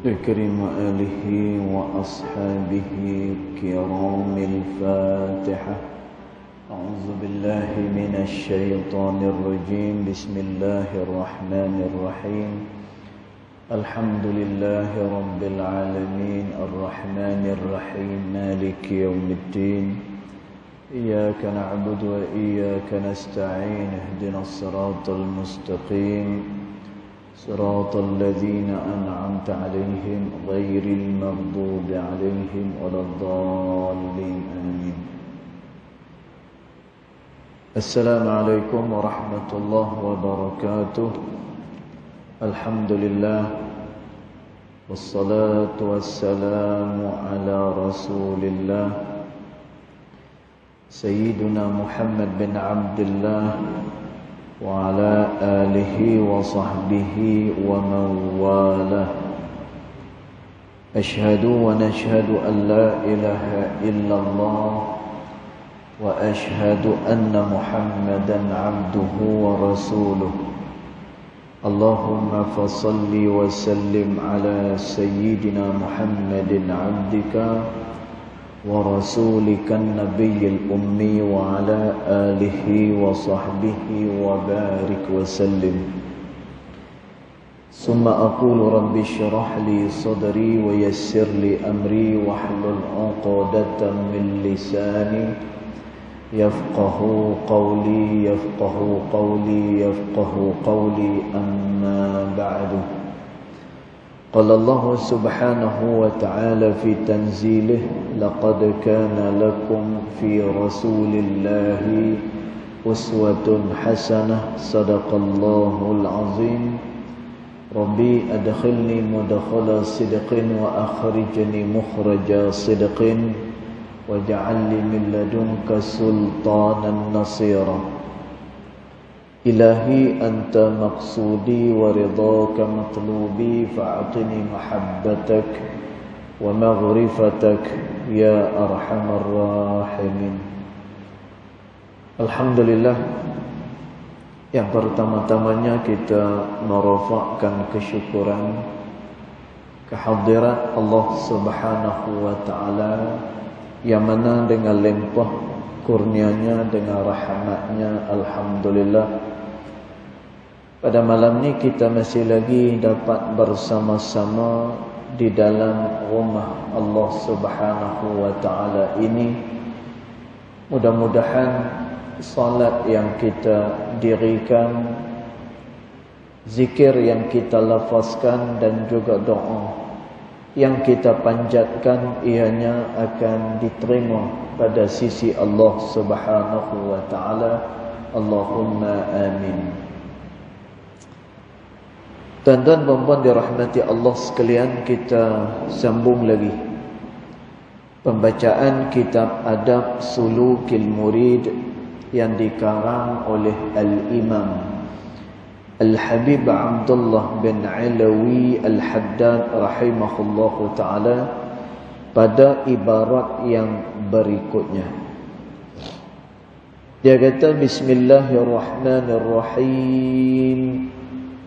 لكريم آله وأصحابه كرام الفاتحة. أعوذ بالله من الشيطان الرجيم. بسم الله الرحمن الرحيم. الحمد لله رب العالمين الرحمن الرحيم مالك يوم الدين. إياك نعبد وإياك نستعين. اهدنا الصراط المستقيم صراط الذين أنعمت عليهم غير المغضوب عليهم ولا الضالين آمين. السلام عليكم ورحمة الله وبركاته. الحمد لله والصلاة والسلام على رسول الله سيدنا محمد بن عبد الله وعلى آله وصحبه ومن والاه. أشهد ونشهد أن لا إله إلا الله وأشهد أن محمدا عبده ورسوله. اللهم فصل وسلم على سيدنا محمد عبدك ورسولك النبي الأمي وعلى آله وصحبه وبارك وسلم. ثم أقول رب اشرح لي صدري ويسر لي أمري واحلل عقدة من لساني يفقه قولي أما بعد. قال الله سبحانه وتعالى في تنزيله لقد كان لكم في رسول الله أسوة حسنة صدق الله العظيم. ربي أدخلني مدخل صدق وأخرجني مخرج صدق واجعل لي من لدنك سلطانا نصيرا. إلهي أنت مقصودي ورضاك مطلوبي فأعطني محبتك ومغرفتك يا أرحم الراحمين. Alhamdulillah, yang pertama-tamanya kita merafakkan kesyukuran kehadirat Allah Subhanahu wa taala yang mana dengan limpah kurnianya, dengan rahmatnya, alhamdulillah, pada malam ni kita masih lagi dapat bersama-sama di dalam rumah Allah Subhanahu wa taala ini. Mudah-mudahan salat yang kita dirikan, zikir yang kita lafazkan dan juga doa yang kita panjatkan ianya akan diterima pada sisi Allah Subhanahu wa taala. Allahumma amin. Tuan-tuan dan puan dirahmati Allah sekalian, kita sambung lagi pembacaan kitab Adab Sulukil Murid yang dikarang oleh Al-Imam Al-Habib Abdullah bin Alawi Al-Haddad rahimahullahu ta'ala pada ibarat yang berikutnya. Dia kata Bismillahirrahmanirrahim.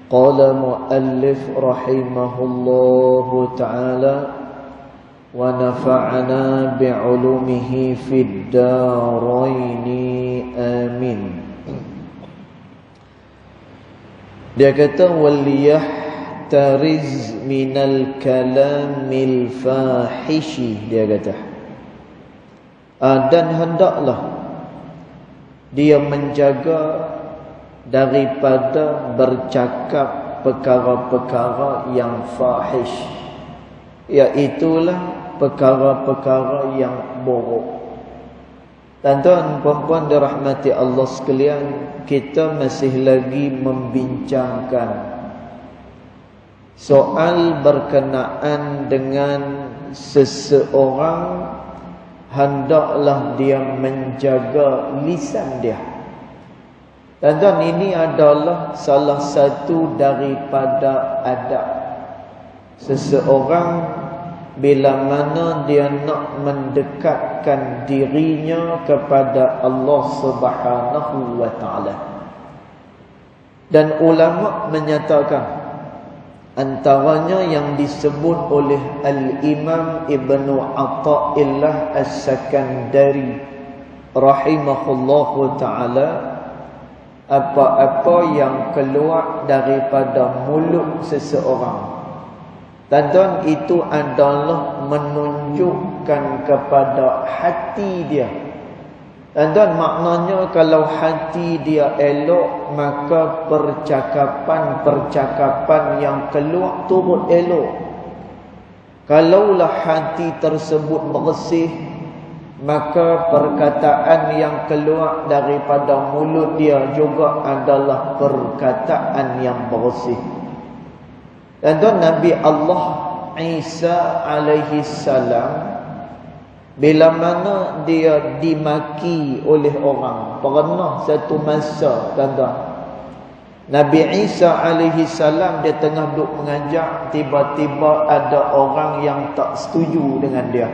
Qala muallif rahimahullahu ta'ala wa nafa'ana bi'ulumihi fid daraini amin. Dia kata waliyahtariz minal kalamil fahishi. Dia kata dan hendaklah dia menjaga daripada bercakap perkara-perkara yang fahish, iaitulah perkara-perkara yang buruk. Tuan-tuan puan-puan dirahmati Allah sekalian, kita masih lagi membincangkan soal berkenaan dengan seseorang hendaklah dia menjaga lisan dia. Tuan-tuan, ini adalah salah satu daripada adab seseorang bila mana dia nak mendekatkan dirinya kepada Allah Subhanahu wa ta'ala. Dan ulama menyatakan Antaranya yang disebut oleh Al-Imam Ibnu Atha'illah As-Sakandari rahimahullahu ta'ala, apa-apa yang keluar daripada mulut seseorang, tuan-tuan, itu adalah menunjukkan kepada hati dia. Tuan-tuan, maknanya kalau hati dia elok, maka percakapan-percakapan yang keluar turut elok. Kalaulah hati tersebut bersih, maka perkataan yang keluar daripada mulut dia juga adalah perkataan yang bersih. Tuan-tuan, Nabi Allah Isa alaihi salam, bila mana dia dimaki oleh orang, pernah satu masa, tuan-tuan, Nabi Isa alaihi salam dia tengah duduk mengajar, tiba-tiba ada orang yang tak setuju dengan dia.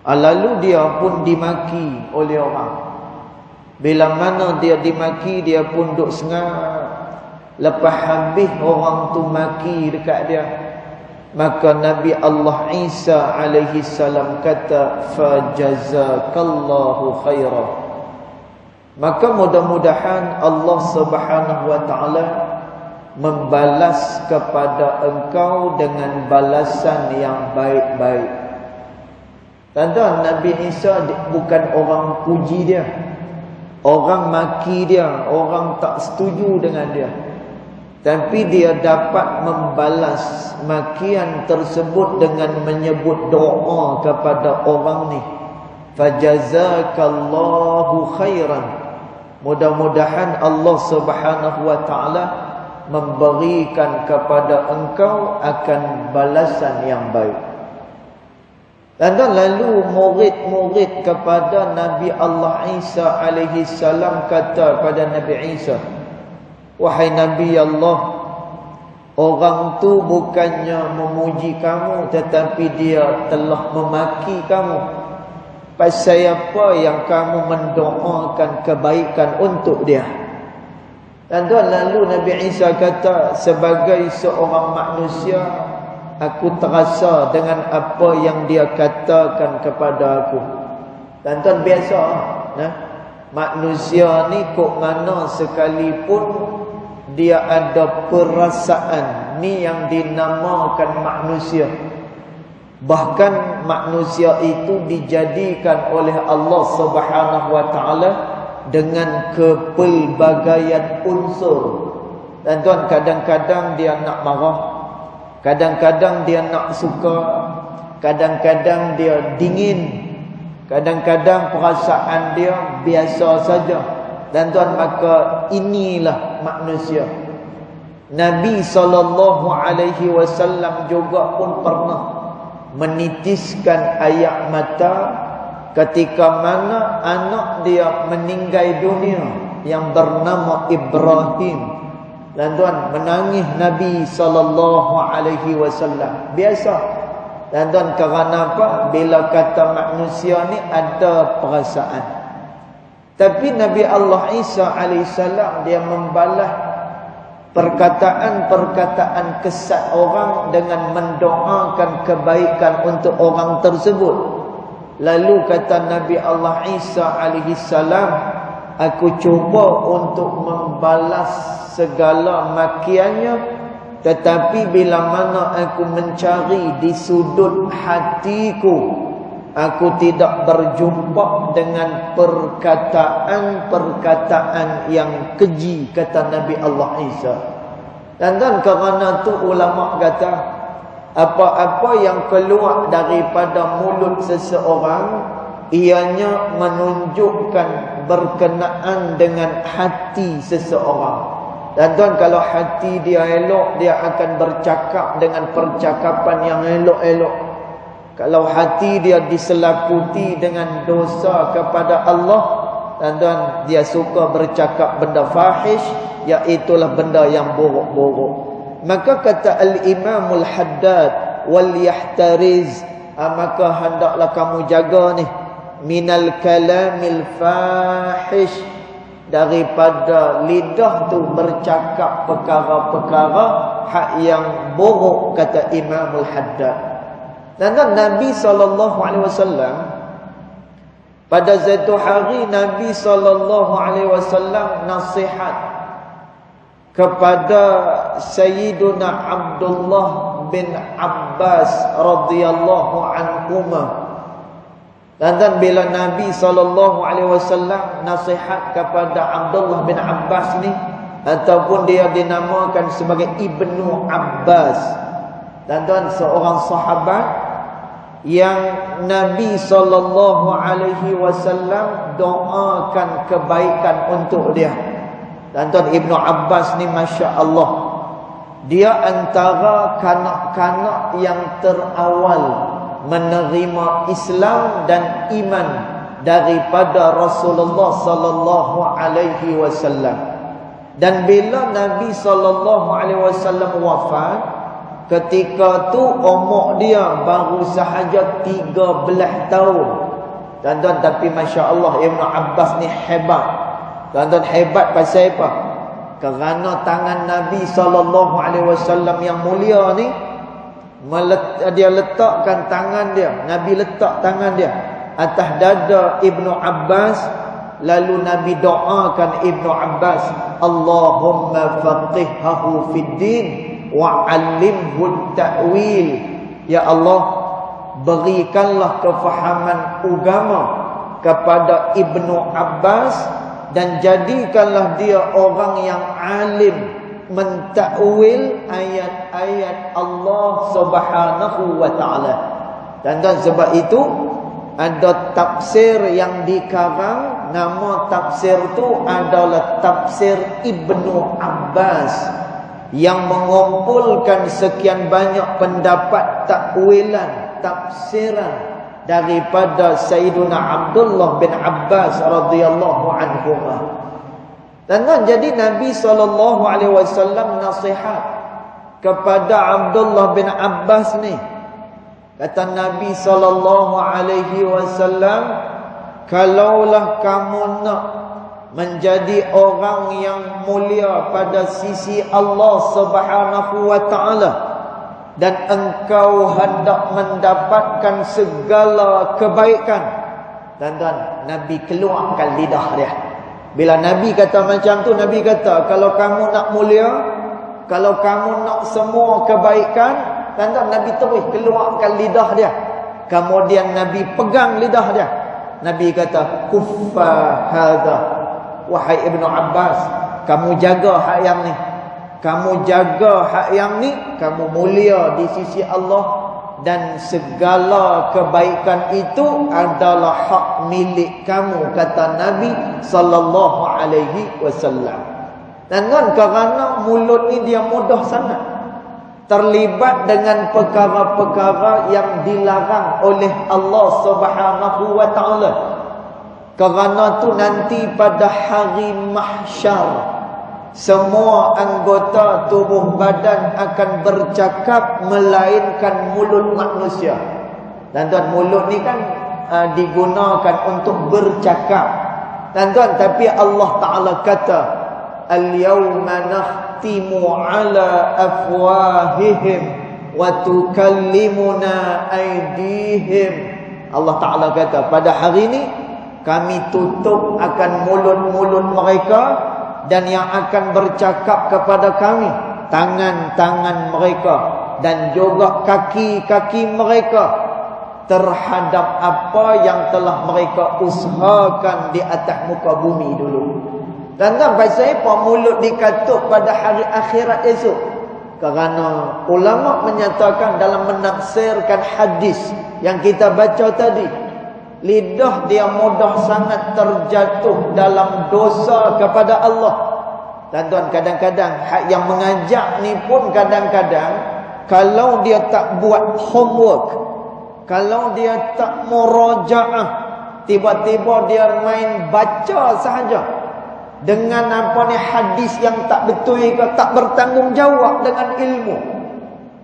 Lalu dia pun dimaki oleh orang. Bila mana dia dimaki, dia pun duduk sengat. Lepas habis orang tu maki dekat dia, maka Nabi Allah Isa alaihi salam kata, fajazakallahu khairah. Maka mudah-mudahan Allah Subhanahu wa taala membalas kepada engkau dengan balasan yang baik-baik. Tuan-tuan, Nabi Isa bukan orang puji dia, orang maki dia, orang tak setuju dengan dia, tapi dia dapat membalas makian tersebut dengan menyebut doa kepada orang ni. Fajazakallahu khairan. Mudah-mudahan Allah Subhanahu wa taala memberikan kepada engkau akan balasan yang baik. Dan lalu murid-murid kepada Nabi Allah Isa alaihi salam kata pada Nabi Isa, wahai Nabi Allah, orang tu bukannya memuji kamu, tetapi dia telah memaki kamu. Pasal apa yang kamu mendoakan kebaikan untuk dia? Dan lalu Nabi Isa kata, sebagai seorang manusia, aku terasa dengan apa yang dia katakan kepada aku. Dan biasa, manusia ni kok mana sekalipun dia ada perasaan, ni yang dinamakan manusia. Bahkan manusia itu dijadikan oleh Allah Subhanahu wa taala dengan kepelbagaian unsur. Dan kadang-kadang dia nak marah, kadang-kadang dia nak suka, kadang-kadang dia dingin, kadang-kadang perasaan dia biasa saja. Dan maka inilah manusia. Nabi SAW juga pun pernah menitiskan air mata ketika mana anak dia meninggal dunia yang bernama Ibrahim. Dan menangis Nabi SAW. Biasa. Dan kerana apa? Bila kata manusia ni ada perasaan. Tapi Nabi Allah Isa alaihissalam dia membalas perkataan-perkataan kesat orang dengan mendoakan kebaikan untuk orang tersebut. Lalu kata Nabi Allah Isa alaihissalam, aku cuba untuk membalas segala makiannya, tetapi bila mana aku mencari di sudut hatiku, aku tidak berjumpa dengan perkataan-perkataan yang keji, kata Nabi Allah Isa. Dan kerana tu ulama kata, apa-apa yang keluar daripada mulut seseorang, ianya menunjukkan berkenaan dengan hati seseorang. Dan kalau hati dia elok, dia akan bercakap dengan percakapan yang elok-elok. Kalau hati dia diselaputi dengan dosa kepada Allah, dan dia suka bercakap benda fahish, iaitulah benda yang buruk-buruk. Maka kata Al-Imamul Haddad, wal yahtariz, maka hendaklah kamu jaga ni, minal kalamil fahish, daripada lidah tu bercakap perkara-perkara hak yang buruk, kata Imam Al-Haddad. Dan Nabi SAW pada satu hari Nabi SAW nasihat kepada Sayyiduna Abdullah bin Abbas radhiyallahu anhuma. Dan bila Nabi SAW nasihat kepada Abdullah bin Abbas ni, ataupun dia dinamakan sebagai Ibnu Abbas, dan seorang sahabat yang Nabi SAW doakan kebaikan untuk dia. Dan Ibnu Abbas ni Masya Allah, dia antara kanak-kanak yang terawal menerima Islam dan iman daripada Rasulullah sallallahu alaihi wasallam. Dan bila Nabi sallallahu alaihi wasallam wafat, ketika tu umur dia baru sahaja 13 tahun. Dan tapi Masya Allah, Ibnu Abbas ni hebat. Dan hebat pasal apa? Kerana tangan Nabi sallallahu alaihi wasallam yang mulia ni, dia letakkan tangan dia, Nabi letak tangan dia atas dada Ibnu Abbas, lalu Nabi doakan Ibnu Abbas, Allahumma faqihhu fid din wa 'allimhu ta'wil. Ya Allah, berikanlah kefahaman agama kepada Ibnu Abbas dan jadikanlah dia orang yang alim mentakwil ayat-ayat Allah Subhanahu wa taala. Dan sebab itu ada tafsir yang dikarang, nama tafsir tu adalah tafsir Ibnu Abbas, yang mengumpulkan sekian banyak pendapat takwilan, tafsiran daripada Sayyiduna Abdullah bin Abbas radhiyallahu anhu. Dan jadi Nabi SAW nasihat kepada Abdullah bin Abbas ni. Kata Nabi SAW, kalaulah kamu nak menjadi orang yang mulia pada sisi Allah Subhanahu wa taala, dan engkau hendak mendapatkan segala kebaikan. Dan Nabi keluarkan lidah dia. Bila Nabi kata macam tu, Nabi kata, kalau kamu nak mulia, kalau kamu nak semua kebaikan, dan Nabi terus keluarkan lidah dia. Kemudian Nabi pegang lidah dia. Nabi kata, kuffa hadha, wahai Ibnu Abbas, kamu jaga hak yang ni. Kamu jaga hak yang ni, kamu mulia di sisi Allah, dan segala kebaikan itu adalah hak milik kamu, kata Nabi sallallahu alaihi wasallam. Dan kerana mulut ni dia mudah sangat terlibat dengan perkara-perkara yang dilarang oleh Allah Subhanahu wa taala. Kerana tu nanti pada hari mahsyar, semua anggota tubuh badan akan bercakap melainkan mulut manusia. Dan mulut ni kan digunakan untuk bercakap. Dan tapi Allah Ta'ala kata, al-yawma nakhtimu ala afwahihim wa tukallimuna aydihim. Allah Ta'ala kata, pada hari ini kami tutup akan mulut-mulut mereka, dan yang akan bercakap kepada kami tangan-tangan mereka dan juga kaki-kaki mereka terhadap apa yang telah mereka usahakan di atas muka bumi dulu. Dan pasal apa mulut dikatup pada hari akhirat esok? Kerana ulama menyatakan dalam menafsirkan hadis yang kita baca tadi, lidah dia mudah sangat terjatuh dalam dosa kepada Allah. Dan kadang-kadang hak yang mengajak ni pun kadang-kadang kalau dia tak buat homework, kalau dia tak murajaah, tiba-tiba dia main baca sahaja dengan apa ni hadis yang tak betul ke, tak bertanggungjawab dengan ilmu.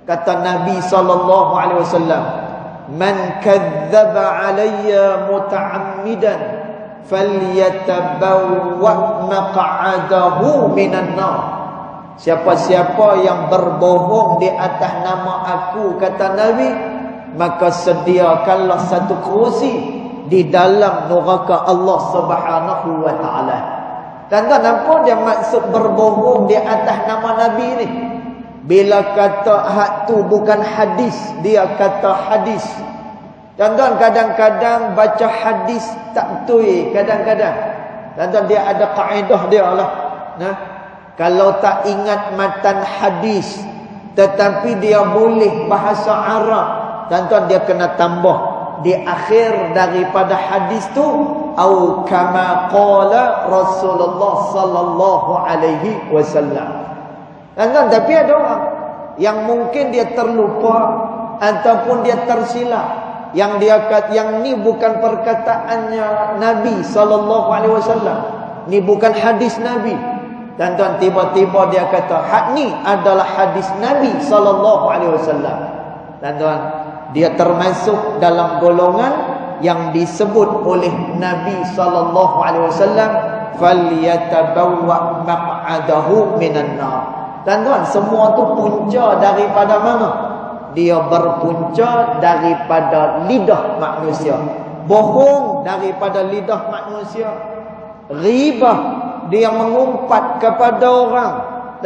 Kata Nabi SAW, man kadzdzaba alayya muta'ammidan falyatabawwa maq'adahu minan nar. Siapa-siapa yang berbohong di atas nama aku, kata Nabi, maka sediakanlah satu kerusi di dalam neraka Allah Subhanahu wa taala. Tuan-tuan, apa dia maksud berbohong di atas nama Nabi ni? Bila kata hak tu bukan hadis, dia kata hadis. Tuan-tuan, kadang-kadang baca hadis tak betul, kadang-kadang. Tuan-tuan, dia ada kaedah dia lah. Nah, kalau tak ingat matan hadis tetapi dia boleh bahasa Arab, tuan-tuan, dia kena tambah di akhir daripada hadis tu, au kama qala Rasulullah sallallahu alaihi wasallam. Tuan-tuan, tapi ada orang yang mungkin dia terlupa ataupun dia tersilap, yang dia kata yang ni bukan perkataannya Nabi sallallahu alaihi wasallam, ni bukan hadis Nabi. Tuan-tuan, tiba-tiba dia kata hak ni adalah hadis Nabi sallallahu alaihi wasallam. Tuan-tuan, dia termasuk dalam golongan yang disebut oleh Nabi sallallahu alaihi wasallam, falyatabawwa maq'adahu minan nar. Tuan-tuan, semua tu punca daripada mana? Dia berpunca daripada lidah manusia. Bohong daripada lidah manusia. Ghibah, dia mengumpat kepada orang.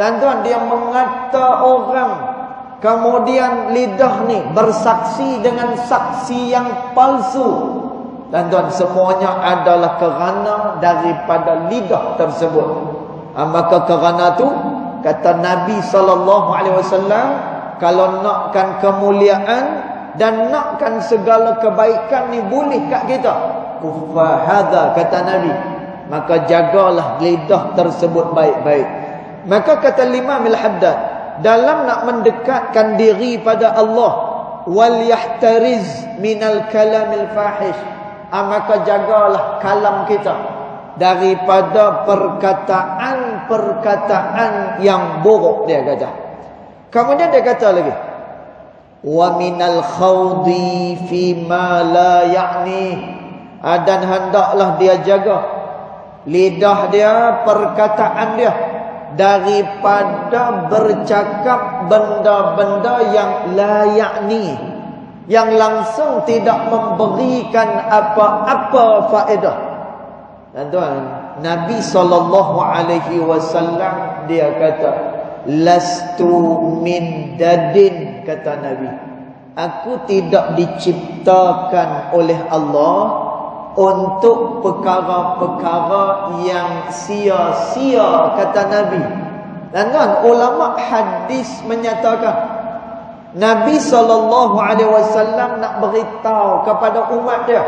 Tuan-tuan, dia mengata orang. Kemudian lidah ni bersaksi dengan saksi yang palsu. Tuan-tuan, semuanya adalah kerana daripada lidah tersebut. Maka kerana tu, kata Nabi SAW, kalau nakkan kemuliaan dan nakkan segala kebaikan ni boleh kat kita, kuffa hadha, kata Nabi, maka jagalah lidah tersebut baik-baik. Maka kata Imam Al-Haddad, dalam nak mendekatkan diri pada Allah, wal yahtariz minal kalamil fahish, maka jagalah kalam kita daripada perkataan-perkataan yang buruk, dia kata. Kemudian dia kata lagi, wa minal khawdi fi ma la ya'ni, dan hendaklah dia jaga lidah dia, perkataan dia, daripada bercakap benda-benda yang la ya'ni, yang langsung tidak memberikan apa-apa faedah. Tuan-tuan, Nabi SAW dia kata, lastu min dadin, kata Nabi, aku tidak diciptakan oleh Allah untuk perkara-perkara yang sia-sia, kata Nabi. Tuan-tuan, ulama hadis menyatakan Nabi SAW nak beritahu kepada umat dia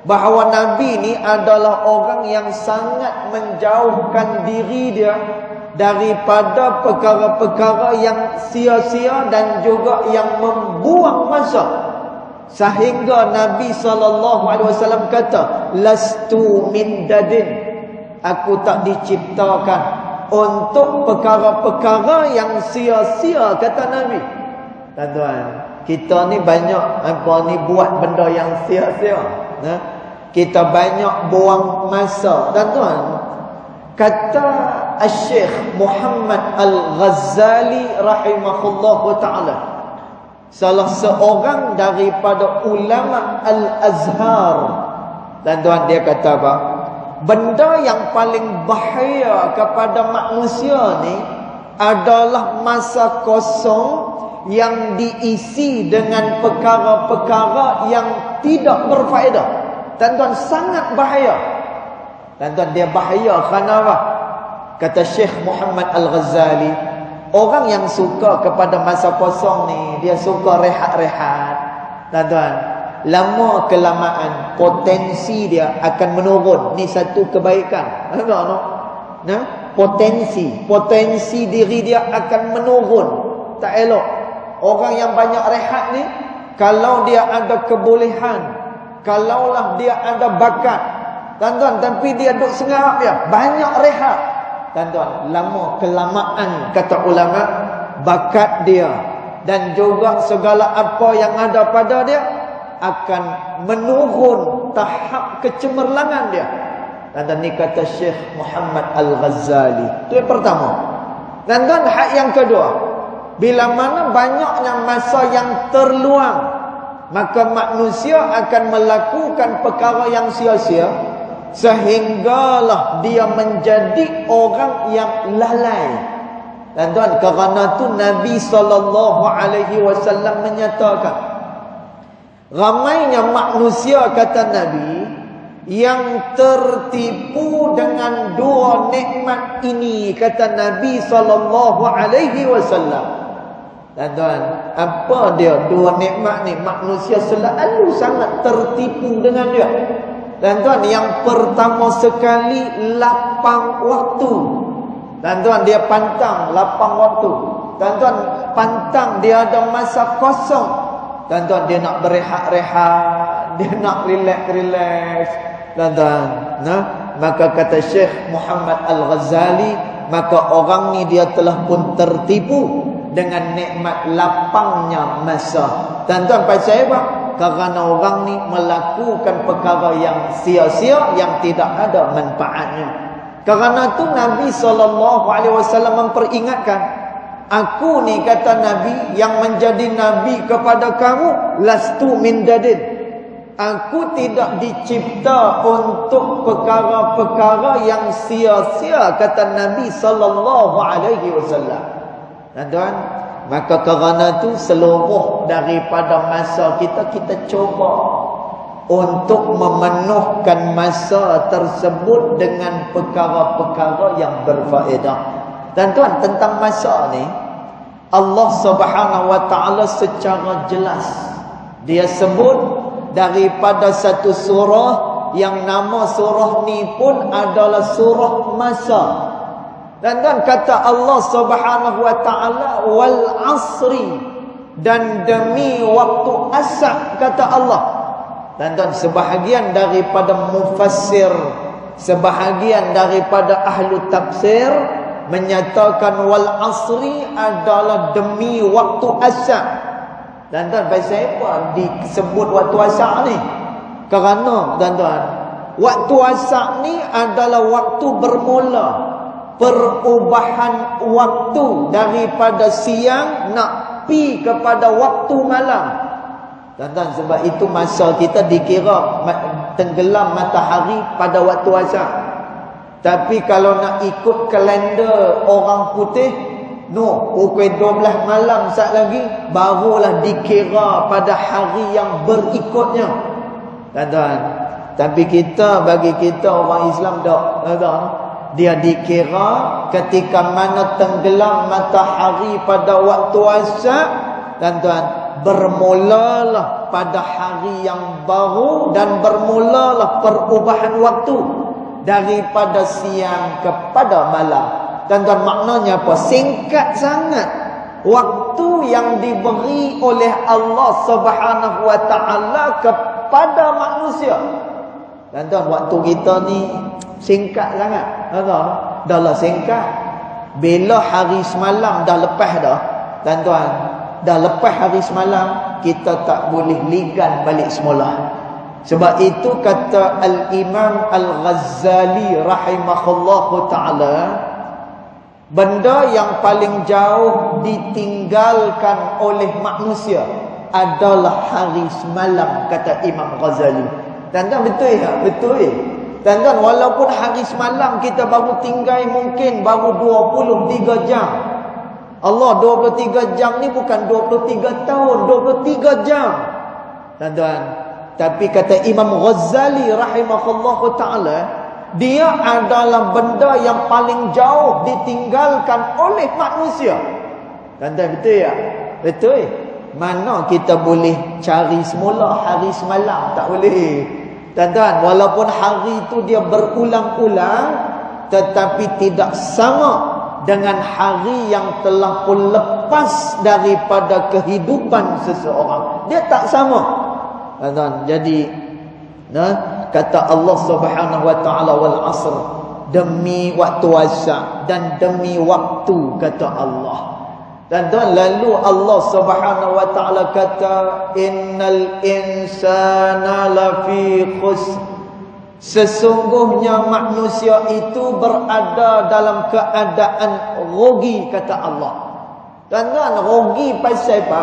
bahawa Nabi ni adalah orang yang sangat menjauhkan diri dia daripada perkara-perkara yang sia-sia dan juga yang membuang masa. Sehingga Nabi SAW kata, lastu min dadin, aku tak diciptakan untuk perkara-perkara yang sia-sia, kata Nabi. Tuan-tuan, kita ni banyak buat benda yang sia-sia. Kita banyak buang masa. Tuan-tuan, kata Syekh Muhammad Al-Ghazali rahimahullahu ta'ala, salah seorang daripada ulama Al-Azhar, tuan-tuan, dia kata apa? Benda yang paling bahaya kepada manusia ni adalah masa kosong yang diisi dengan perkara-perkara yang tidak berfaedah. Tuan-tuan, sangat bahaya. Tuan-tuan, dia bahaya kerana apa? Kata Syekh Muhammad Al-Ghazali, orang yang suka kepada masa kosong ni, dia suka rehat-rehat. Tuan-tuan, lama kelamaan potensi dia akan menurun. Ni satu kebaikan. Potensi diri dia akan menurun. Tak elok. Orang yang banyak rehat ni, kalau dia ada kebolehan, kalaulah dia ada bakat, tuan-tuan, tapi dia duduk sengarap dia, banyak rehat, tuan-tuan, lama kelamaan, kata ulama, bakat dia dan juga segala apa yang ada pada dia akan menurun tahap kecemerlangan dia. Dan ni kata Syekh Muhammad Al-Ghazali. Itu yang pertama. Dan hak yang kedua, bila mana banyaknya masa yang terluang, maka manusia akan melakukan perkara yang sia-sia, sehinggalah dia menjadi orang yang lalai. Dan tuan, kerana tu Nabi SAW menyatakan, ramainya manusia, kata Nabi, yang tertipu dengan dua nikmat ini, kata Nabi SAW. Dan tuan, apa dia dua nikmat ni? Manusia selalu sangat tertipu dengan dia. Dan tuan, yang pertama sekali, lapang waktu. Dan tuan, dia pantang lapang waktu. Dan tuan, pantang dia ada masa kosong. Dan tuan, dia nak berehat-rehat, dia nak relax-relax. Dan tuan, maka kata Syekh Muhammad Al-Ghazali, maka orang ni dia telah pun tertipu dengan nikmat lapangnya masa. Dan tuan, pasal apa? Kerana orang ni melakukan perkara yang sia-sia, yang tidak ada manfaatnya. Kerana tu Nabi SAW memperingatkan, aku ni, kata Nabi, yang menjadi Nabi kepada kamu, lastu min dadin. Aku tidak dicipta untuk perkara-perkara yang sia-sia, kata Nabi SAW. Dan tuan, maka kerana tu seluruh daripada masa kita, kita cuba untuk memenuhkan masa tersebut dengan perkara-perkara yang berfaedah. Dan tuan, tentang masa ni, Allah Subhanahu Wa Taala secara jelas dia sebut daripada satu surah yang nama surah ni pun adalah surah masa. Dan kata Allah Subhanahu Wa Taala, wal asri, dan demi waktu asar, kata Allah. Dan sebahagian daripada mufassir, sebahagian daripada ahlu tafsir menyatakan wal asri adalah demi waktu asar. Dan pasal apa disebut waktu asar ni? Kerana waktu asar ni adalah waktu bermula perubahan waktu daripada siang nak pi kepada waktu malam. Dan sebab itu masa kita dikira tenggelam matahari pada waktu asar. Tapi kalau nak ikut kalender orang putih, pukul 12 malam sat lagi barulah dikira pada hari yang berikutnya. Dan tapi kita, bagi kita orang Islam tak. Dia dikira ketika mana tenggelam matahari pada waktu asar. Dan bermulalah pada hari yang baru, dan bermulalah perubahan waktu daripada siang kepada malam. Dan maknanya apa? Singkat sangat waktu yang diberi oleh Allah Subhanahu Wa Taala kepada manusia. Dan waktu kita ni singkat sangat. Dah lah singkat. Bila hari semalam dah lepas dah, dan dah lepas hari semalam, kita tak boleh ligan balik semula. Sebab itu kata Al-Imam Al-Ghazali rahimahullahu ta'ala, benda yang paling jauh ditinggalkan oleh manusia adalah hari semalam, kata Imam Ghazali. Dan betul tak? Betul. Dan walaupun hari semalam kita baru tinggal mungkin baru 23 jam. Allah 23 jam ni bukan 23 tahun, 23 jam. Dan tapi kata Imam Ghazali rahimahullahu ta'ala, dia adalah benda yang paling jauh ditinggalkan oleh manusia. Dan betul ya? Betul. Mana kita boleh cari semula hari semalam? Tak boleh. Dan walaupun hari itu dia berulang-ulang, tetapi tidak sama dengan hari yang telah pun lepas daripada kehidupan seseorang. Dia tak sama. Jadi kata Allah Subhanahu Wa Taala wal asr, demi waktu asar dan demi waktu, kata Allah. Dan lalu Allah Subhanahu wa taala kata, innal insana lafi khusr. Sesungguhnya manusia itu berada dalam keadaan rugi, kata Allah. Dan rugi pasal apa?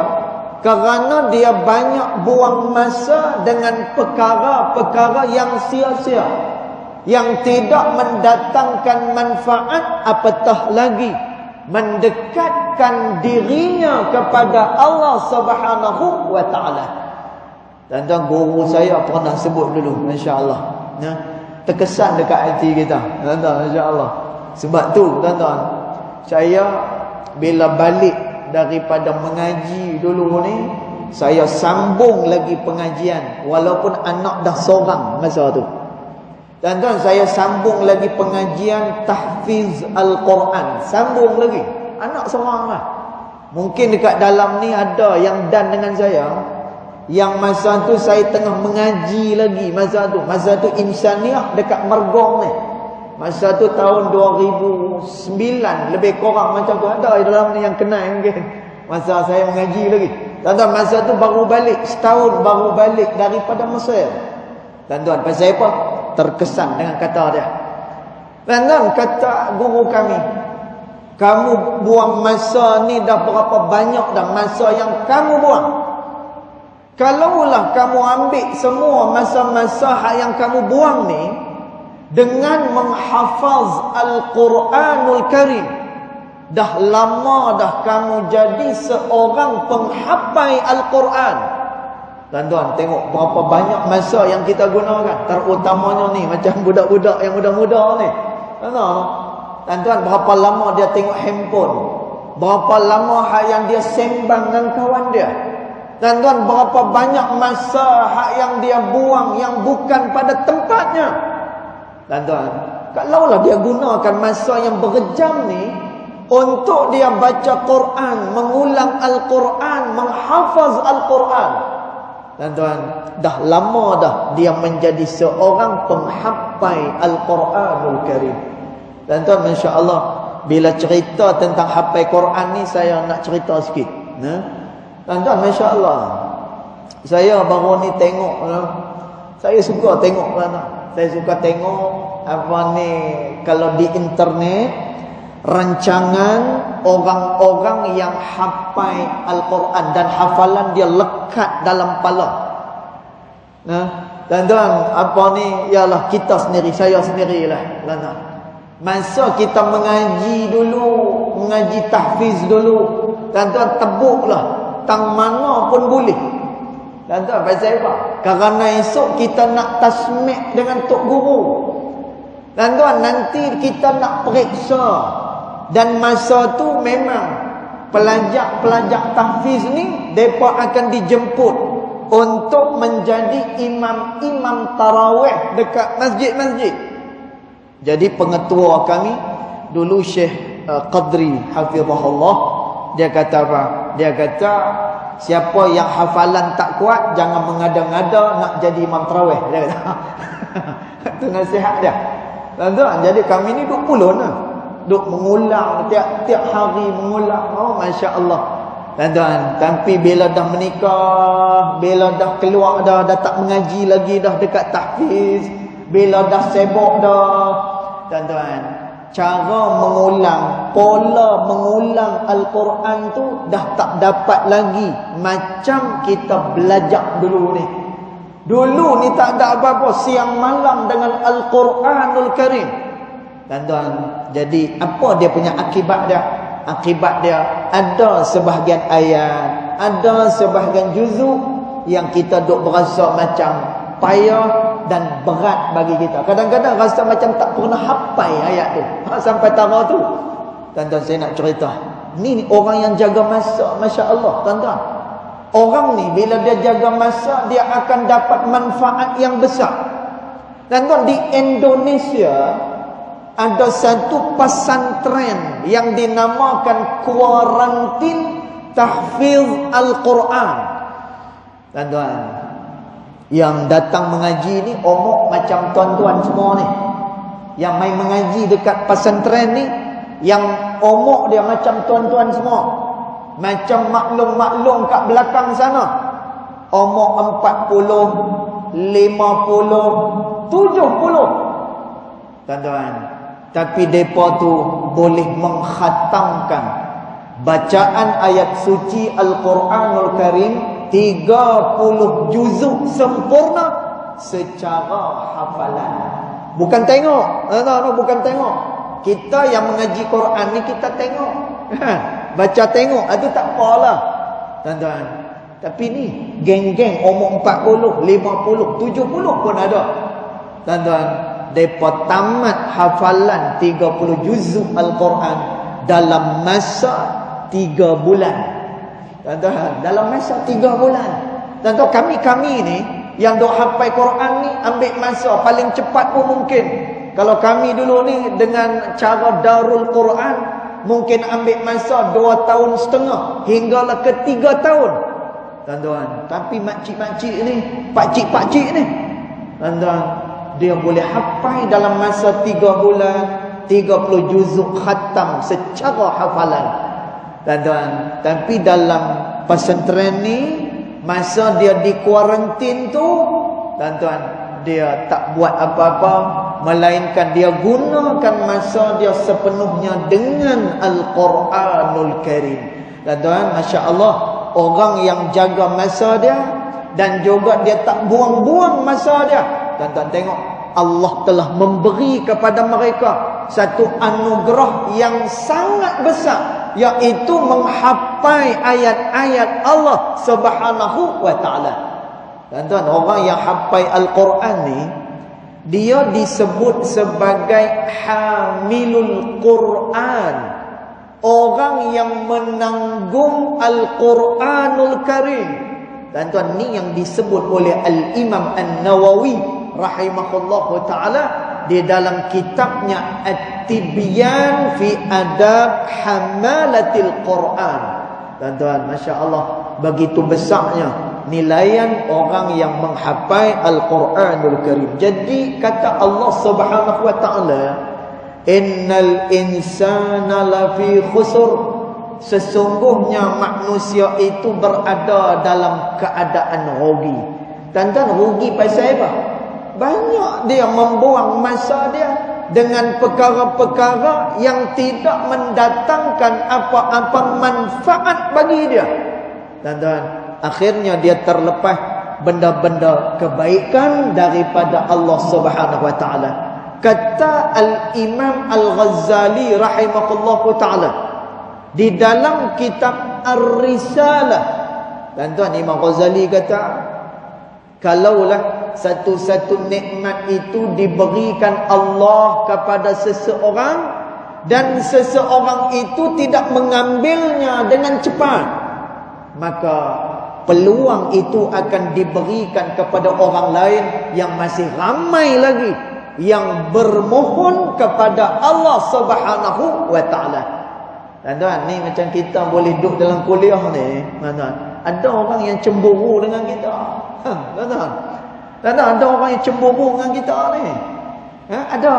Kerana dia banyak buang masa dengan perkara-perkara yang sia-sia, yang tidak mendatangkan manfaat, apatah lagi mendekatkan dirinya kepada Allah Subhanahu wa taala. Dan guru saya pernah sebut dulu, masya-Allah, ya, terkesan dekat hati kita, tuan-tuan, masya-Allah. Sebab tu tuan-tuan, saya bila balik daripada mengaji dulu ni, saya sambung lagi pengajian walaupun anak dah seorang masa tu. Tuan-tuan, saya sambung lagi pengajian tahfiz Al-Quran. Sambung lagi. Anak seorang lah. Mungkin dekat dalam ni ada yang dan dengan saya. Yang masa tu saya tengah mengaji lagi. Masa tu insaniah dekat Mergong ni. Masa tu tahun 2009. Lebih kurang macam tu. Ada dalam ni yang kenal mungkin. Masa saya mengaji lagi. Tuan-tuan, masa tu baru balik. Setahun baru balik daripada Mesir. Tuan-tuan, pasal apa? Terkesan dengan kata dia. Dan kata guru kami, kamu buang masa ni dah berapa banyak dah masa yang kamu buang. Kalaulah kamu ambil semua masa-masa yang kamu buang ni dengan menghafaz Al-Quranul Karim, dah lama dah kamu jadi seorang penghafal Al-Quran. Tuan-tuan, tengok berapa banyak masa yang kita gunakan. Terutamanya ni, macam budak-budak yang muda-muda ni. Tuan-tuan, berapa lama dia tengok handphone. Berapa lama yang dia sembang dengan kawan dia. Tuan-tuan, berapa banyak masa yang dia buang yang bukan pada tempatnya. Tuan-tuan, kalaulah dia gunakan masa yang berjam ni untuk dia baca Quran, mengulang Al-Quran, menghafaz Al-Quran. Tuan-tuan, dah lama dah dia menjadi seorang penghafal Al-Quranul Karim. Tuan-tuan, masya-Allah, bila cerita tentang hafal Quran ni, saya nak cerita sikit. Tuan-tuan, masya-Allah, saya baru ni tengok, saya suka tengok, saya suka tengok apa ni, kalau di internet, rancangan orang-orang yang hafal Al-Quran dan hafalan dia lekat dalam kepala. Tuan-tuan, apa ni, ialah kita sendiri, saya sendirilah. Masa kita mengaji dulu, mengaji tahfiz dulu, tuan-tuan, tebuklah tang mana pun boleh. Tuan-tuan, pasal apa? Kerana esok kita nak tasmik dengan tok guru. Tuan-tuan, nanti kita nak periksa. Dan masa tu memang pelajar-pelajar tahfiz ni, mereka akan dijemput untuk menjadi imam-imam tarawih dekat masjid-masjid. Jadi pengetua kami dulu, Syekh Qadri Hafizahullah, dia kata apa? Dia kata, siapa yang hafalan tak kuat, jangan mengada-ngada nak jadi imam tarawih. Dia kata. Itu nasihat dia. Tuan-tuan, jadi kami ni 20 lah. Duk mengulang tiap hari, mengulang. Oh, masya-Allah. Tuan-tuan, tapi bila dah menikah, bila dah keluar dah tak mengaji lagi dah dekat tahfiz, bila dah sibuk dah, tuan-tuan, cara mengulang, pola mengulang Al-Quran tu dah tak dapat lagi macam kita belajar dulu ni. Dulu ni tak ada apa-apa, siang malam dengan Al-Quranul Karim. Tuan-tuan, jadi apa dia punya akibat dia? Akibat dia, ada sebahagian ayat, ada sebahagian juzuk yang kita duk berasa macam payah dan berat bagi kita. Kadang-kadang rasa macam tak pernah hafal ayat tu. Sampai tara tu. Tuan-tuan, saya nak cerita. Ni orang yang jaga masa, masya-Allah, tuan-tuan. Orang ni bila dia jaga masa, dia akan dapat manfaat yang besar. Tuan-tuan, di Indonesia ada satu pesantren yang dinamakan Kuarantin Tahfiz Al-Quran. Tuan-tuan, yang datang mengaji ni omok macam tuan-tuan semua ni. Yang main mengaji dekat pesantren ni, yang omok dia macam tuan-tuan semua. Macam maklum-maklum kat belakang sana. Umur 40, 50, 70. Tuan-tuan. Tapi mereka tu boleh mengkhatamkan bacaan ayat suci Al-Quranul Karim 30 juzuk sempurna secara hafalan. Bukan tengok. Bukan tengok. Kita yang mengaji Quran ni kita tengok. Baca tengok, itu tak apalah. Tuan-tuan. Tapi ni geng-geng umur 40, 50, 70 pun ada. Tuan-tuan, depa tamat hafalan 30 juzuk Al-Quran dalam masa 3 bulan. Tuan-tuan, dalam masa 3 bulan. Tuan-tuan, kami ni yang dok hafal Quran ni ambil masa paling cepat pun mungkin. Kalau kami dulu ni dengan cara Darul Quran mungkin ambil masa 2 tahun setengah hinggalah ke 3 tahun. Tuan-tuan, tapi makcik-makcik ni, pakcik-pakcik ni, tuan-tuan, dia boleh hafal dalam masa 3 bulan 30 juzuk khatam secara hafalan. Tuan-tuan, tapi dalam pesantren ni masa dia di kuarantin tu, tuan-tuan, dia tak buat apa-apa melainkan dia gunakan masa dia sepenuhnya dengan Al-Quranul Karim. Tuan-tuan, masya-Allah, orang yang jaga masa dia dan juga dia tak buang-buang masa dia. Tuan-tuan tengok, Allah telah memberi kepada mereka satu anugerah yang sangat besar, iaitu menghafal ayat-ayat Allah Subhanahu wa taala. Tuan-tuan, orang yang hafal Al-Quran ni, dia disebut sebagai hamilul Quran, orang yang menanggung Al-Quranul Karim. Tuan-tuan, ni yang disebut oleh Al-Imam An-Nawawi rahimahullahu ta'ala di dalam kitabnya At-Tibyan fi Adab Hamalatil Quran. Tuan-tuan, masya Allah, begitu besarnya nilaian orang yang menghafal Al-Quranul Karim. Jadi kata Allah Subhanahu wa ta'ala, innal insana lafi khusr, sesungguhnya manusia itu berada dalam keadaan rugi. Tuan-tuan, rugi pasal apa? Banyak dia membuang masa dia dengan perkara-perkara yang tidak mendatangkan apa-apa manfaat bagi dia. Tuan-tuan, akhirnya dia terlepas benda-benda kebaikan daripada Allah Subhanahu wa taala. Kata Al-Imam Al-Ghazali rahimahullahu taala di dalam kitab Ar-Risalah, tuan-tuan, Imam Ghazali kata, kalaulah satu-satu nikmat itu diberikan Allah kepada seseorang dan seseorang itu tidak mengambilnya dengan cepat, maka peluang itu akan diberikan kepada orang lain yang masih ramai lagi yang bermohon kepada Allah Subhanahu wa taala. Tuan-tuan, ni macam kita boleh duduk dalam kuliah ni, tuan-tuan, ada orang yang cemburu dengan kita. Tuan-tuan, ada orang yang cemburu dengan kita ni. Ada.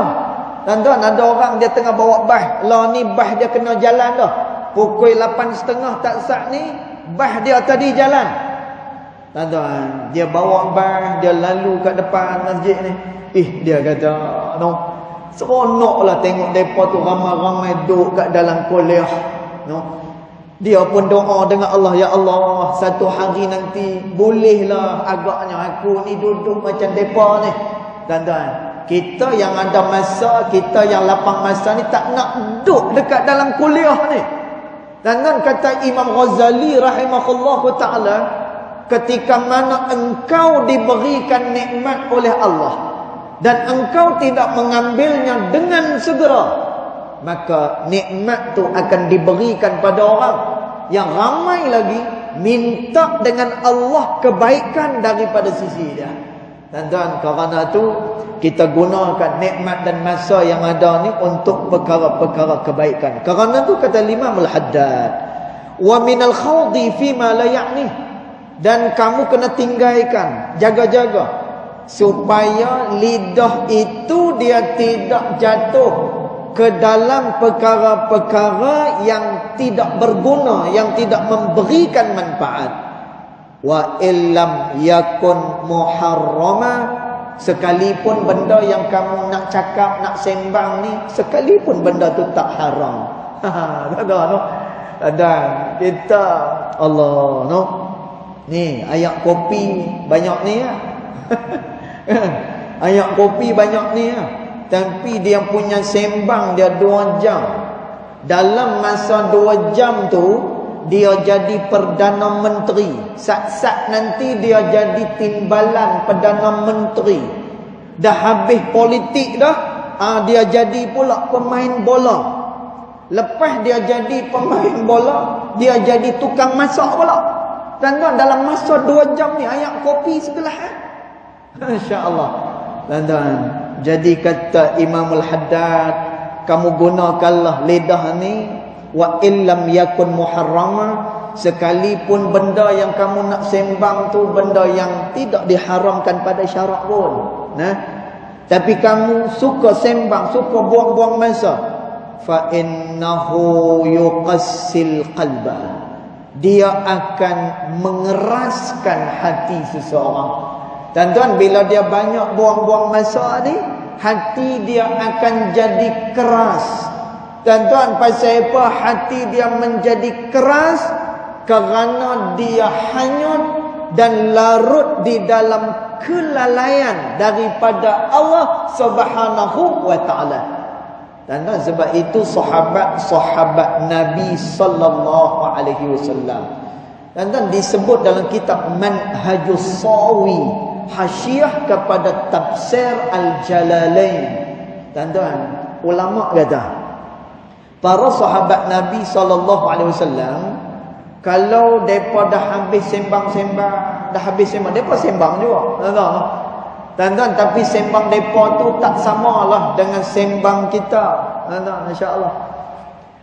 Tuan-tuan, ada orang dia tengah bawa bas, lah ni bas dia kena jalan dah. Pukul 8.30 tak sat ni, bas dia tadi jalan. Tuan-tuan, dia bawa bas, dia lalu kat depan masjid ni. Dia kata, no, seronoklah tengok mereka tu ramai-ramai duduk kat dalam kuliah. No. Dia pun doa dengan Allah, ya Allah, satu hari nanti bolehlah agaknya aku ni duduk macam mereka ni. Tuan-tuan, kita yang ada masa, kita yang lapang masa ni tak nak duduk dekat dalam kuliah ni. Dan kata Imam Ghazali rahimahullahu ta'ala, ketika mana engkau diberikan nikmat oleh Allah dan engkau tidak mengambilnya dengan segera, maka nikmat tu akan diberikan pada orang yang ramai lagi minta dengan Allah kebaikan daripada sisi dia. Tuan-tuan, kerana tu kita gunakan nikmat dan masa yang ada ni untuk perkara-perkara kebaikan. Kerana tu kata Imam Al-Haddad, wa minal khawdi fima la ya'ni, dan kamu kena tinggalkan, jaga-jaga supaya lidah itu dia tidak jatuh ke dalam perkara-perkara yang tidak berguna, yang tidak memberikan manfaat. Wa illam yakun muharrama, sekalipun benda yang kamu nak cakap, nak sembang ni, sekalipun benda tu tak haram. Dan kita Allah no. Ni ayat kopi banyak ni ya. Ayat kopi banyak ni ya. Tapi dia punya sembang dia 2 jam. Dalam masa 2 jam tu dia jadi Perdana Menteri. Sat-sat nanti dia jadi timbalan Perdana Menteri. Dah habis politik dah, dia jadi pula pemain bola. Lepas dia jadi pemain bola, dia jadi tukang masak pula. Tuan-tuan, dalam masa 2 jam ni ayat kopi sebelah. Masya-Allah. Tuan-tuan, jadi kata Imam Al-Haddad, kamu gunakanlah lidah ni, wa illam yakun muharrama, sekalipun benda yang kamu nak sembang tu benda yang tidak diharamkan pada syarak pun. Nah, tapi kamu suka sembang, suka buang-buang masa, fa innahu yuqassil qalba, dia akan mengeraskan hati seseorang. Tuan-tuan, bila dia banyak buang-buang masa ni, hati dia akan jadi keras. Tuan-tuan, pasal apa hati dia menjadi keras? Kerana dia hanyut dan larut di dalam kelalaian daripada Allah Subhanahu wa taala. Tuan-tuan, sebab itu sahabat-sahabat Nabi sallallahu alaihi wasallam, tuan-tuan, disebut dalam kitab Manhajus Sawi, hasyiah kepada tafsir Al-Jalalain. Tuan-tuan, ulama kata, para sahabat Nabi sallallahu alaihi wasallam, kalau depa dah habis sembang-sembang, depa sembang juga. Tuan-tuan, tapi sembang depa tu tak samalah dengan sembang kita. Tuan-tuan, masya-Allah.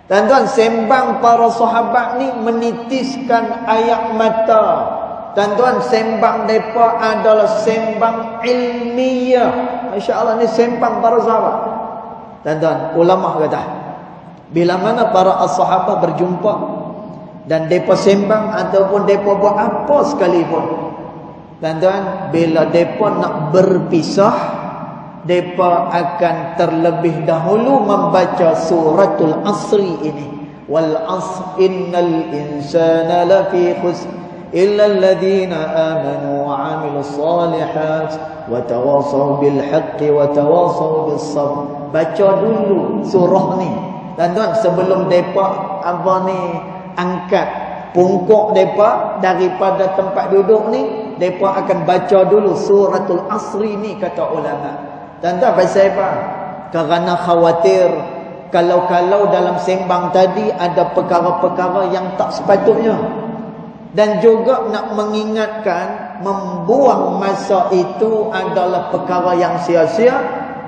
Tuan-tuan, sembang para sahabat ni menitiskan air mata. Tuan-tuan, sembang depa adalah sembang ilmiah. Masya-Allah, ni sembang para sahabat. Tuan-tuan, ulama kata, bila mana para sahabat berjumpa dan depa sembang ataupun depa buat apa sekalipun, tuan-tuan, bila depa nak berpisah, depa akan terlebih dahulu membaca suratul asri ini. Wal asr innal insana lafi khusr illa alladhina amanu wa 'amilus solihat wa tawasaw bil haqqi wa tawasaw bis sabr. Baca dulu surah ni, tuan-tuan, sebelum depa angkat pungkuk depa daripada tempat duduk ni, depa akan baca dulu suratul asri ni, kata ulama. Tuan-tuan, pasal apa? Kerana khawatir kalau dalam sembang tadi ada perkara-perkara yang tak sepatutnya. Dan juga nak mengingatkan, membuang masa itu adalah perkara yang sia-sia,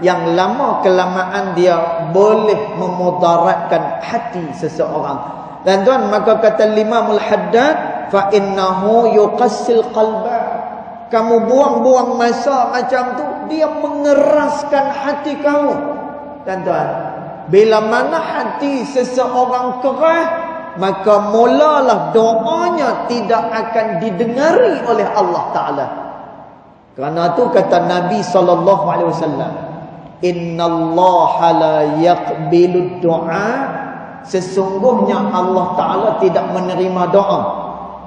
yang lama kelamaan dia boleh memudaratkan hati seseorang. Dan tuan, maka kata Imam Al-Haddad, fa innahu yuqassil qalba, kamu buang-buang masa macam tu, dia mengeraskan hati kamu. Dan tuan, bila mana hati seseorang keras, maka mulalah doanya tidak akan didengari oleh Allah Ta'ala. Kerana itu kata Nabi SAW, innallaha la yaqbilud du'a, sesungguhnya Allah Ta'ala tidak menerima doa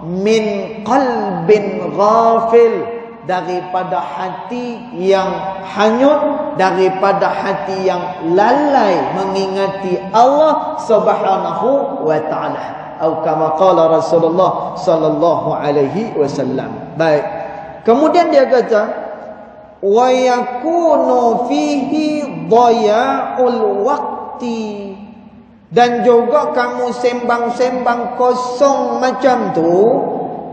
min qalbin ghafil, daripada hati yang hanyut, daripada hati yang lalai mengingati Allah Subhanahu wa taala. Atau kama qala Rasulullah sallallahu alaihi wasallam. Baik. Kemudian dia kata, wa yakunu fihi dhaya'ul waqti, dan juga kamu sembang-sembang kosong macam tu,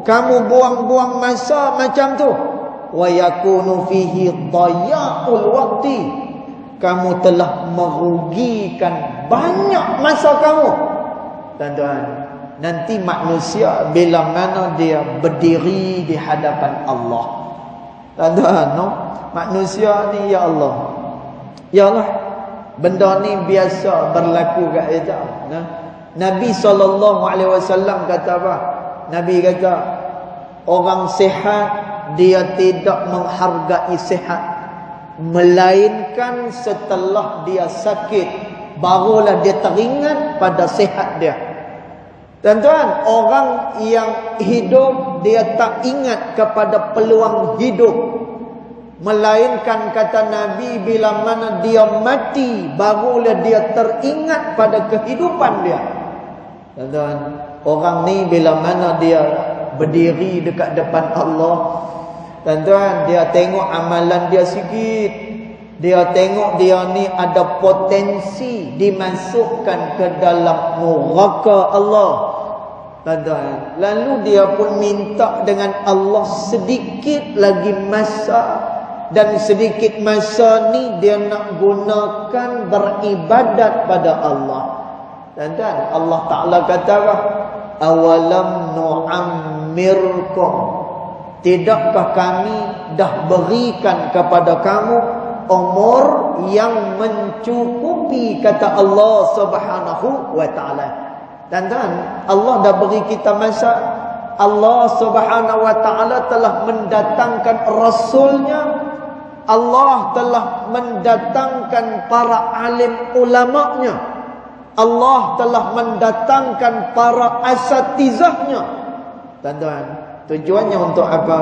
kamu buang-buang masa macam tu, wa yakunu fihi dhaya'ul waqti, kamu telah merugikan banyak masa kamu. Tuan-tuan, nanti manusia bila mana dia berdiri di hadapan Allah, tuan-tuan, no? Manusia ni, ya Allah, ya Allah, Benda ni biasa berlaku kat kita. Nah, Nabi SAW kata apa? Nabi kata, orang sihat dia tidak menghargai sihat, melainkan setelah dia sakit barulah dia teringat pada sihat dia. Tuan-tuan, orang yang hidup dia tak ingat kepada peluang hidup, melainkan kata Nabi, bila mana dia mati barulah dia teringat pada kehidupan dia. Tuan-tuan, orang ni bila mana dia berdiri dekat depan Allah, tuan-tuan, dia tengok amalan dia sikit, dia tengok dia ni ada potensi dimasukkan ke dalam neraka Allah, tuan-tuan. Lalu dia pun minta dengan Allah sedikit lagi masa, dan sedikit masa ni dia nak gunakan beribadat pada Allah. Tuan-tuan, Allah Ta'ala kata apa? Awalam nu'ammirkum, tidakkah kami dah berikan kepada kamu umur yang mencukupi, kata Allah Subhanahu wa Ta'ala. Tuan-tuan, Allah dah beri kita masa. Allah Subhanahu wa Ta'ala telah mendatangkan Rasulnya. Allah telah mendatangkan para alim ulama'nya. Allah telah mendatangkan para asatizahnya. Tuan-tuan, tujuannya untuk apa?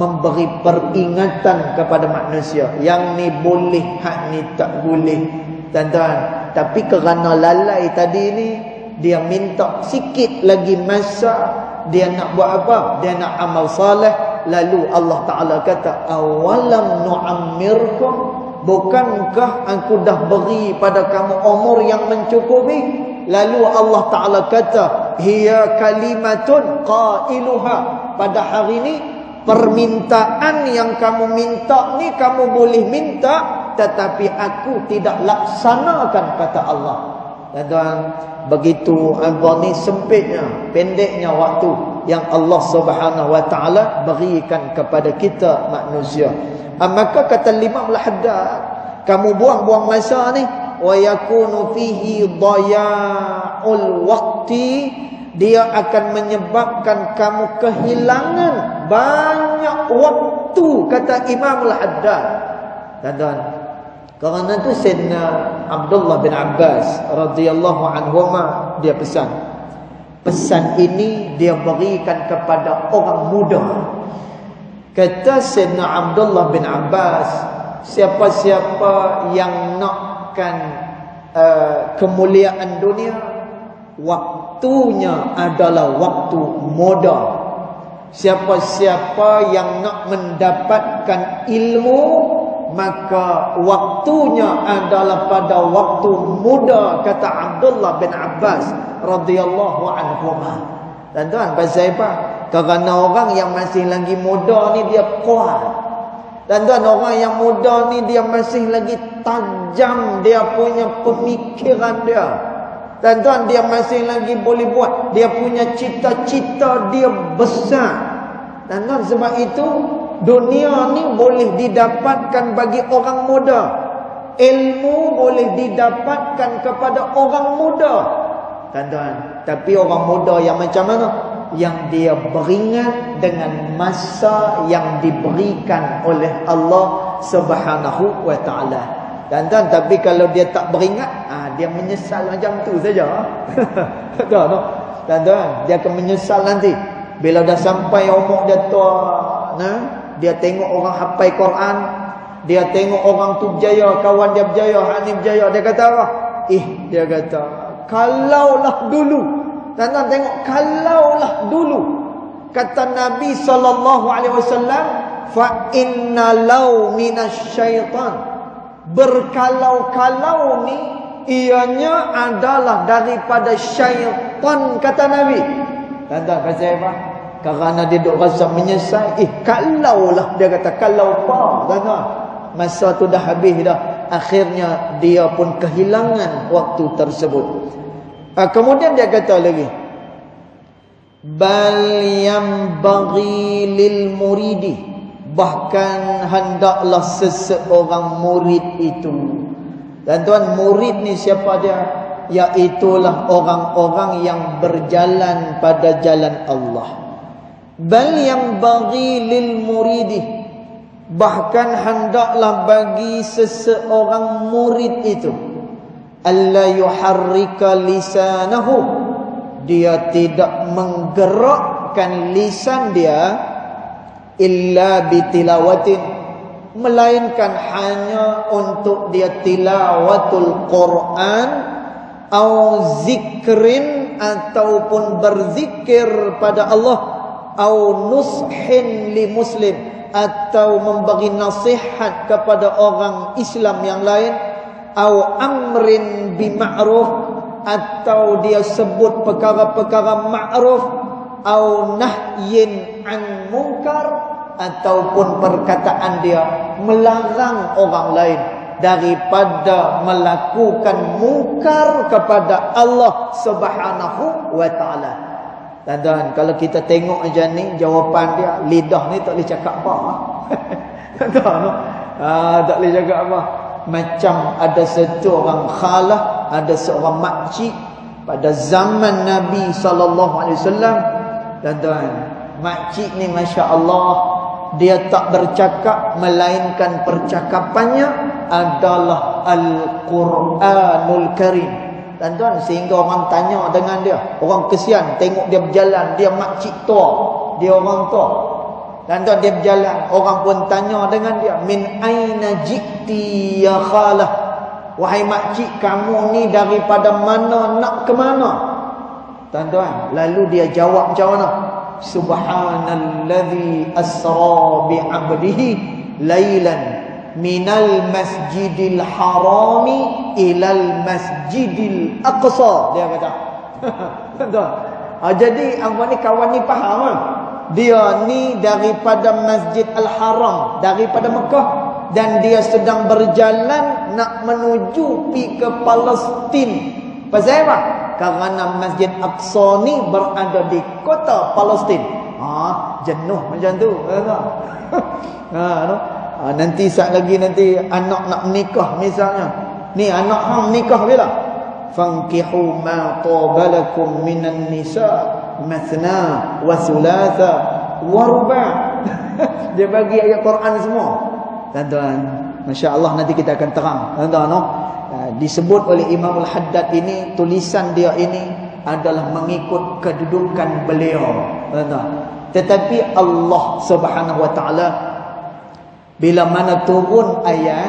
Memberi peringatan kepada manusia. Yang ni boleh, hak ni tak boleh. Tuan-tuan, tapi kerana lalai tadi ni, dia minta sikit lagi masa. Dia nak buat apa? Dia nak amal saleh. Lalu Allah Ta'ala kata, awalam nu'ammirkum, bukankah aku dah beri pada kamu umur yang mencukupi? Lalu Allah Ta'ala kata, hiya kalimatun qailuha, pada hari ini permintaan yang kamu minta ni kamu boleh minta, tetapi aku tidak laksanakan, kata Allah. Tuan-tuan, begitu apa ni sempitnya, pendeknya waktu yang Allah Subhanahu wa Ta'ala berikan kepada kita manusia. Maka kata Imam Al-Haddad, kamu buang-buang masa ni, wa yakunu fihi daya'ul waqti, dia akan menyebabkan kamu kehilangan banyak waktu, kata Imam Al-Haddad. Tuan-tuan, kerana tu Sayyidina Abdullah bin Abbas radhiyallahu anhuma dia pesan ini dia berikan kepada orang muda. Kata Sayyidina Abdullah bin Abbas, siapa-siapa yang nakkan kemuliaan dunia, waktunya adalah waktu muda. Siapa-siapa yang nak mendapatkan ilmu, maka waktunya adalah pada waktu muda, kata Abdullah bin Abbas radhiyallahu anhu. Tuan-tuan, pasal apa? Kerana orang yang masih lagi muda ni dia kuat. Tuan-tuan, orang yang muda ni dia masih lagi tajam dia punya pemikiran dia. Tuan-tuan, dia masih lagi boleh buat, dia punya cita-cita dia besar. Tuan-tuan, sebab itu dunia ni boleh didapatkan bagi orang muda. Ilmu boleh didapatkan kepada orang muda. Tuan-tuan, tapi orang muda yang macam mana? Yang dia beringat dengan masa yang diberikan oleh Allah Subhanahu wa Ta'ala. Tuan-tuan, tapi kalau dia tak beringat, dia menyesal macam tu saja. Tuan-tuan, dia akan menyesal nanti. Bila dah sampai umur dia tua, dia tengok orang hafal Quran, dia tengok orang tu berjaya, kawan dia berjaya, hak ni berjaya, dia kata apa? Dia kata, kalaulah dulu. Tuan-tuan tengok, kalaulah dulu. Kata Nabi SAW, fa inna law minasyaitan, berkalau-kalau ni ianya adalah daripada syaitan, kata Nabi. Tuan-tuan, pasal apa? Kerana dia duk rasa menyesal. Kalaulah, dia kata, kalau apa? Tuan-tuan, masa tu dah habis dah. Akhirnya dia pun kehilangan waktu tersebut. Kemudian dia kata lagi, bal yambaghi lil muridi, bahkan hendaklah seseorang murid itu. Tuan-tuan, murid ni siapa dia? Iaitulah orang-orang yang berjalan pada jalan Allah. Bal yang bagi lil muridi, bahkan hendaklah bagi seseorang murid itu, alla yuharrika lisanahu, dia tidak menggerakkan lisan dia, illa bitilawatin, melainkan hanya untuk dia tilawatul Quran, au zikrin, ataupun berzikir pada Allah, au nushin li muslim, atau memberi nasihat kepada orang Islam yang lain, au amrin bima'ruf, atau dia sebut perkara-perkara ma'ruf, au nahyin an munkar, ataupun perkataan dia melarang orang lain daripada melakukan mungkar kepada Allah Subhanahu wa taala. Dan kalau kita tengok aja ni jawapan dia, lidah ni tak boleh cakap apa. Tak boleh cakap apa. Macam ada seorang khalah, ada seorang makcik pada zaman Nabi SAW. Dan makcik ni masya-Allah, dia tak bercakap, melainkan percakapannya adalah Al-Quranul Karim. Tuan-tuan, sehingga orang tanya dengan dia, orang kesian tengok dia berjalan, dia makcik tua, dia orang tua. Tuan-tuan, dia berjalan, orang pun tanya dengan dia, min aina jikti ya khalah, wahai makcik, kamu ni daripada mana, nak ke mana? Tuan-tuan, lalu dia jawab macam mana? Subhanalladzi asra bi'abdihi lailan minal masjidil harami ilal masjidil aqsa. Dia kata. Jadi apa ni, kawan ni faham kan? Dia ni daripada Masjid Al-Haram, daripada Mekah, dan dia sedang berjalan nak menuju pi ke Palestin. Pasal apa? Kerana Masjid Aqsa ni berada di kota Palestin. Jenuh macam tu. Nanti saat lagi nanti anak nak menikah misalnya. Ni anak hang nikah bila? Fankihu ma tabalakum minan nisa mathna wa thulatha wa ruba'. Dia bagi ayat Quran semua. Tuan-tuan, masya-Allah, nanti kita akan terang. Tuan-tuan, disebut oleh Imam Al-Haddad ini, tulisan dia ini adalah mengikut kedudukan beliau. Tetapi Allah Subhanahu wa taala bila mana turun ayat,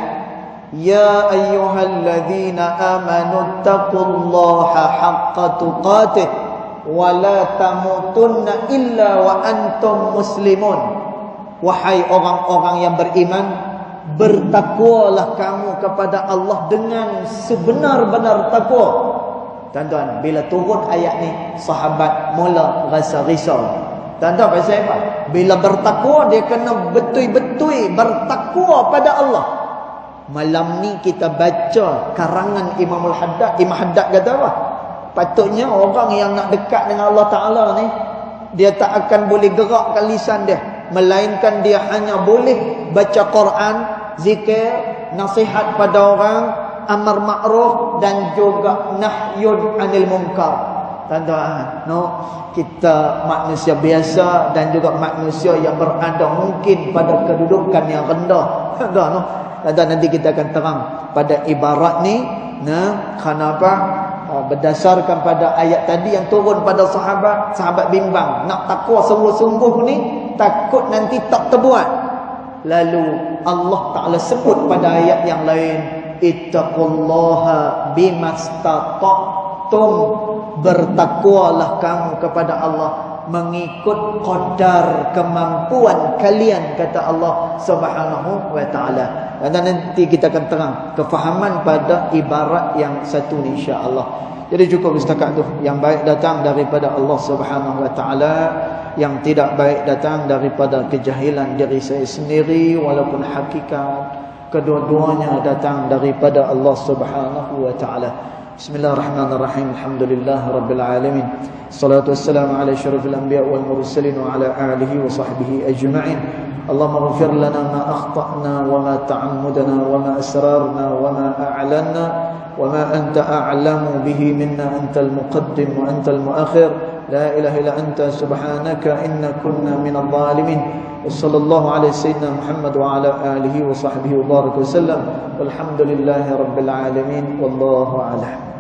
ya ayyuhalladzina amanu taqullaha haqqa tuqatih wa la tamutunna illa wa antum muslimun. Wahai orang-orang yang beriman, bertakwalah kamu kepada Allah dengan sebenar-benar takwa. Tuan-tuan, bila turun ayat ni, sahabat mula rasa risau. Tuan-tuan, pasal apa? Bila bertakwa, dia kena betul-betul bertakwa pada Allah. Malam ni kita baca karangan Imam Al-Haddad. Imam Haddad kata apa? Patutnya orang yang nak dekat dengan Allah Ta'ala ni, dia tak akan boleh gerakkan lisan dia, melainkan dia hanya boleh baca Quran, zikir, nasihat pada orang, amar ma'ruf, dan juga nahyun anil munkar. Tuan-tuan, kita manusia biasa dan juga manusia yang berada mungkin pada kedudukan yang rendah. Tuan-tuan, nanti kita akan terang pada ibarat ni. Kenapa? Berdasarkan pada ayat tadi yang turun pada sahabat, sahabat bimbang, nak takwa sungguh-sungguh ni, takut nanti tak terbuat. Lalu Allah Ta'ala sebut pada ayat yang lain, ittaqullaha bimastata'tum, bertakwalah kamu kepada Allah mengikut qadar kemampuan kalian, kata Allah Subhanahu wa taala. Dan nanti kita akan terang kefahaman pada ibarat yang satu ni, insya-Allah. Jadi cukup setakat tu. Yang baik datang daripada Allah Subhanahu wa taala, yang tidak baik datang daripada kejahilan diri saya sendiri, walaupun hakikat kedua-duanya datang daripada Allah Subhanahu wa taala. Bismillahirrahmanirrahim. Alhamdulillahirabbil alamin. Salatu wassalamu ala asyrafil anbiya wal mursalin wa ala alihi wa sahbihi ajma'in. Allahumma ighfir lana ma akhta'na wa ma ta'ammudna wa ma asrarna wa ma a'lanna wa ma anta a'lamu bihi minna, antal muqaddim wa antal muakhir, la ilaha illa anta subhanaka inna kunna minadh dhalimin. Wassallallahu ala sayyidina Muhammad wa ala alihi wa sahbihi wa baraka wa sallam. Walhamdulillahi rabbil alamin. Wallahu a'lam.